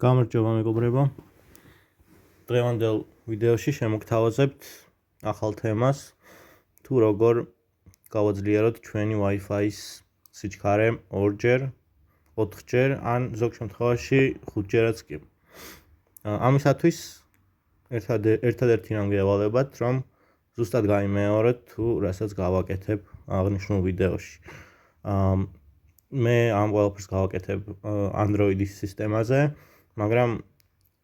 გამარჯობა მეგობრებო. დღევანდელ ვიდეოში შემოგთავაზებთ ახალ თემას, თუ როგორ გავაძლიეროთ ჩვენი Wi-Fi-ის სიჩქარე 2-ჯერ, 4-ჯერ, ან ზოგ შემთხვევაში 5-ჯერაც კი. ამისათვის ერთადერთი რამ გევალებათ, რომ ზუსტად გაიმეოროთ თუ რასაც გავაკეთებ აღნიშნულ ვიდეოში. მე ამ ყველაფერს გავაკეთებ Android-ის სისტემაზე, მაგრამ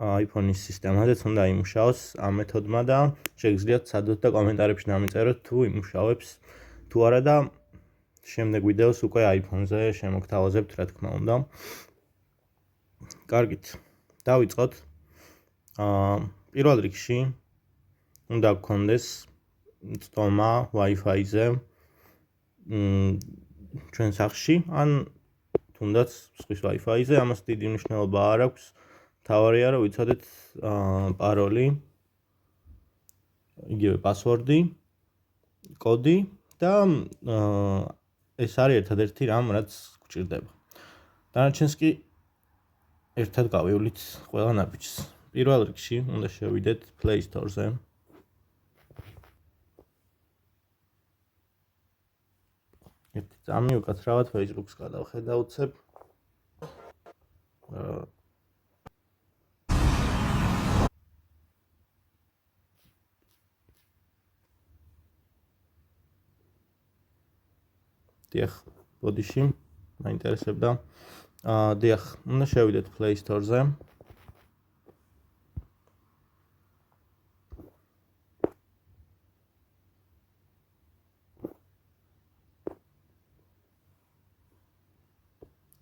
iPhone-ის სისტემაზეც უნდა იმუშაოს ამ მეთოდმა და შეგიძლიათ ცადოთ და კომენტარებში დამიწეროთ თუ იმუშავებს თუ არა და შემდეგ ვიდეოს უკვე iPhone-ზე შემოგთავაზებთ, რა თქმა უნდა. კარგით, დავიწყოთ. პირველ რიგში უნდა გქონდეს წტომა Wi-Fi-ზე ჩვენ სახლში, ან თუნდაც სხვის Wi-Fi-ზე, ამას დიდი მნიშვნელობა არ აქვს. თავარია, რომ ვიცოდეთ პაროლი, იგივე პასვორდი, კოდი და ეს არის ერთადერთი რამ, რაც გვჭირდება. დანარჩენს კი ერთად გავივლით ყველა ნაბიჯს. პირველ რიგში უნდა შევიდეთ Play Store-ზე. ერთი წამი უკაცრავად Facebook-ს გადავხედავცებ. დიახ, ბოდიში, მაინტერესებდა. დიახ, უნდა შევიდეთ Play Store-ზე.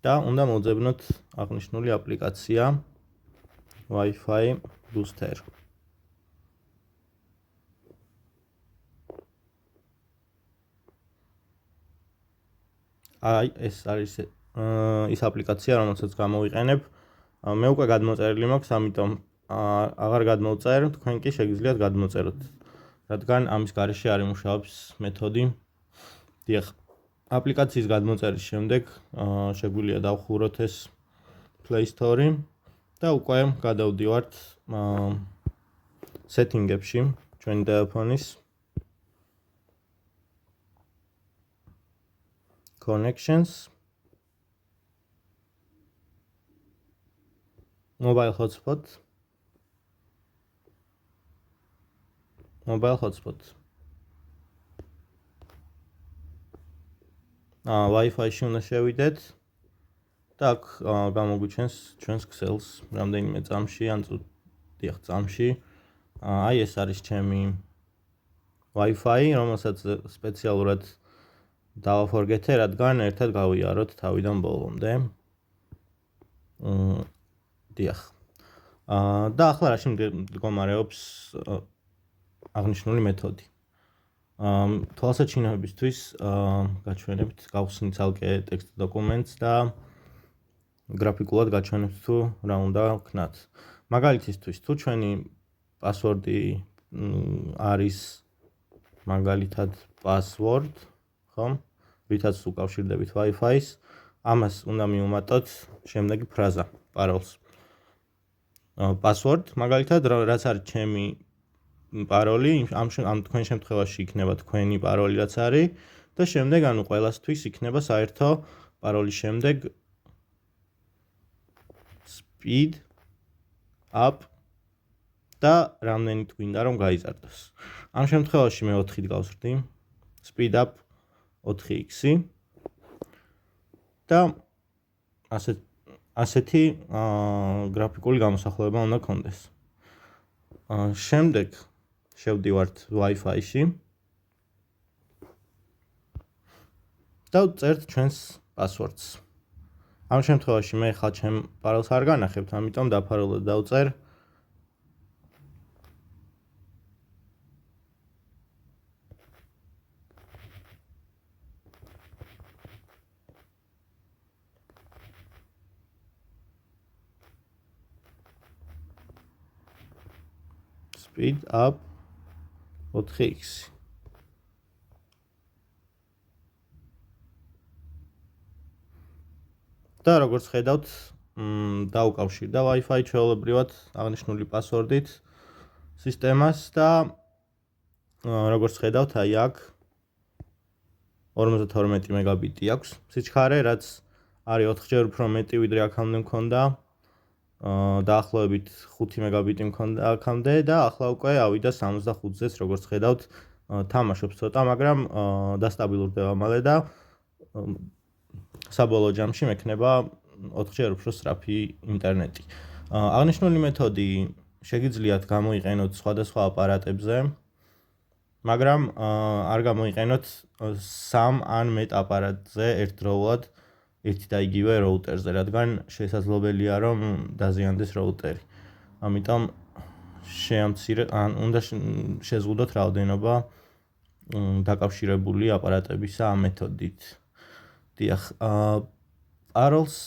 და უნდა მოვძებნოთ აღნიშნული აპლიკაცია Wi-Fi Booster. ეს არის ის აპლიკაცია, რომელსაც გამოვიყენებ. მე უკვე გადმოწერილი მაქვს, ამიტომ აღარ გადმოვწერ, თქვენ კი შეგიძლიათ გადმოწეროთ, რადგან ამის გარეშე არ იმუშავებს მეთოდი. დიახ, აპლიკაციის გადმოწერის შემდეგ შეგვიძლია დავხუროთ ეს Play Store და უკვე გადავდივართ setting-ებში ჩვენი ტელეფონის connections, mobile hotspot, Wi-Fi-ში უნდა შევიდეთ და აქ გამოგვიჩენს ჩვენს ქსელს რამდენიმე წამში, ან დიახ, წამში. ეს არის ჩემი Wi-Fi, რომელსაც სპეციალურად დავაფორგეთე, რადგან ერთად გავიაროთ თავიდან ბოლომდე. დიახ. და ახლა რაში მდგომარეობს აღნიშნული მეთოდი. თვალსაჩინოებისთვის გაჩვენებთ, გავხსნით ცალკე ტექსტ დოკუმენტს და გრაფიკულად გაჩვენებთ თუ რა უნდა ვქნათ. მაგალითისთვის, თუ ჩვენი პასვორდი არის მაგალითად password, ხო? რითაც უკავშირდებით Wi-Fi-ს, ამას უნდა მივუმატოთ შემდეგი ფრაზა, პაროლს. Password, მაგალითად, რაც არის ჩემი პაროლი, ამ თქვენ შემთხვევაში იქნება თქვენი პაროლი, რაც არის და შემდეგ ანუ ყველასთვის იქნება საერთო პაროლის შემდეგ speed up და რამდენი თქვინდა რომ გაიზარდოს. ამ შემთხვევაში მე 4-ით გავსრდი, speed up 4x და ასეთი გრაფიკული გამოსახულება უნდა გქონდეს. შემდეგ შევდივართ Wi-Fi-ში და ვწერთ ჩვენს პასვორდს. ამ შემთხვევაში მე ხა ჩემ პაროლს არ განახებთ, ამიტომ დაფარულად დავწერ speed up 4x. და როგორც ხედავთ, დაუკავშირდა Wi-Fi ჩვეულებრივად აღნიშნული პასვორდით სისტემას და როგორც ხედავთ, აი აქ 52 მეგაბიტი აქვს სიჩქარე, რაც არის 4-ჯერ უფრო მეტი ვიდრე აქამდე მქონდა. დაახლოებით 5 მეგაბიტი მქონდა აქამდე და ახლა უკვე ავიდა 65-ზეც, როგორც ხედავთ, თამაშობს ცოტა, მაგრამ დასტაბილურდება მალე და საბოლოო ჯამში მექნება 4-ჯერ უფრო სწრაფი ინტერნეტი. აღნიშნული მეთოდი შეგიძლიათ გამოიყენოთ სხვადასხვა აპარატებზე, მაგრამ არ გამოიყენოთ 3 ან მეტ აპარატზე ერთდროულად ერთი და იგივე როუტერზე, რადგან შესაძლებელია რომ დაზიანდეს როუტერი. ამიტომ უნდა შეზღუდოთ რაოდენობა დაკავშირებული აპარატებისა ამ მეთოდით. დიახ, პაროლს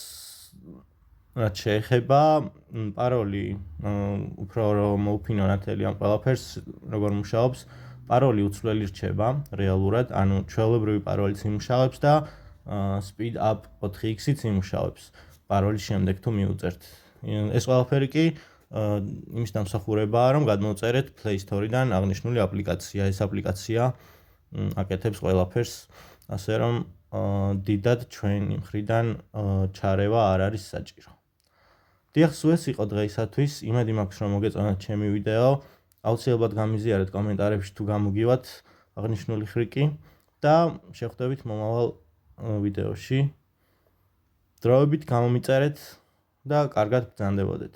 რაც შეეხება, პაროლი უფრო რომ მოვფინო ნათელი ამ ყველაფერს, როგორ მუშაობს, პაროლი უცვლელი რჩება რეალურად, ანუ ჩვეულებრივი პაროლიც იმუშავებს და speed up 4x-იც იმუშავებს პაროლის შემდეგ თუ მიუწერთ. ეს ყველაფერი კი იმის დამსახურებაა, რომ გადმოვწერეთ Play Store-დან აღნიშნული აპლიკაცია. ეს აპლიკაცია აკეთებს ყველაფერს, ასე რომ დიდად ჩვენი მხრიდან ჩარევა არ არის საჭირო. დიახ, სულ ეს იყო დღეისათვის. იმედი მაქვს, რომ მოგეწონათ ჩემი ვიდეო. აუცილებლად გამიზიარეთ კომენტარებში თუ გამოგივათ აღნიშნული ხრიკი და შევხვდებით მომავალ ვიდეოში. დროებით გამომიწერეთ და კარგად ბრძანდებოდეთ.